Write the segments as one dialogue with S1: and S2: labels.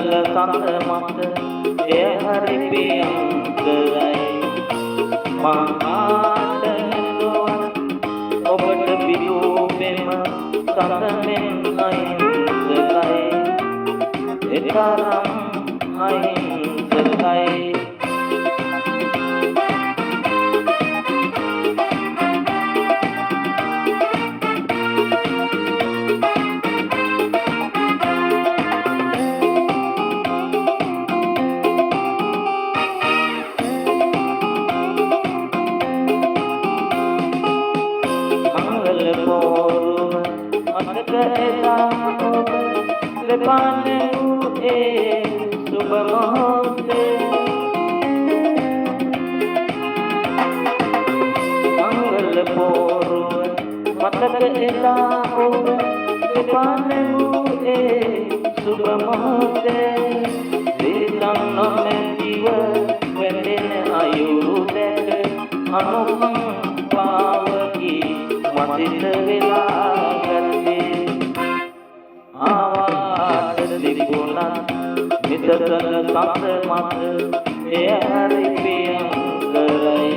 S1: සඳ මත එය හරි ප්‍රියංකරයි මහාට නොවන ඔබට පිරූ පෙම සඳ මෙන් අහිංසකයි එතරම් අහිංසකයි මතක එදා ඔබ ලෙපන්නේ වූ ඒ සුබ මොහොතේ මංගල පෝරුව මතක එදා ඔබ ලෙපන්නේ වූ ඒ සුබ මොහොතේ දීසම් නොමැතිව වෙන්නෙන අයුරු දැක අනුකම්පාවකි මසිත වෙලා නිතර සඳ මත එය හරි ප්‍රියංකරයි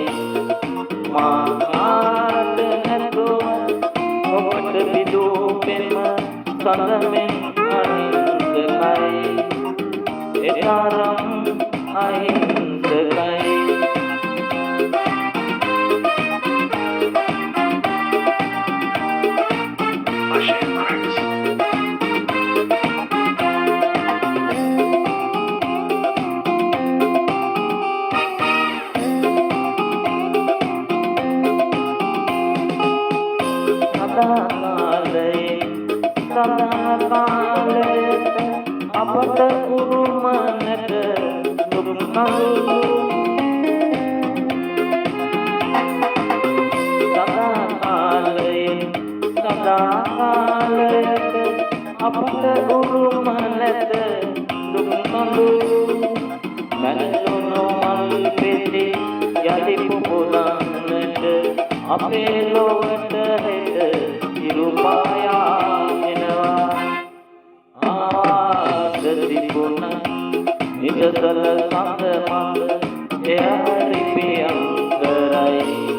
S1: මාට නැතෝ ඔබට පිදූ පෙම සඳ මෙන් අහිංසකයි එතරම් අහිංසකයි සදා කාලයට අපට උරුම නැත දුක් නඳුරු සදා කාලයට අපට උරුම නැත දුක් නඳුරු මැල්ලුණු මල් පෙති යලි පුපුරන්නට අපේ ලොවට හෙට ඉරුපායා නිතර සඳ මත එය හරි ප්‍රියංකරයි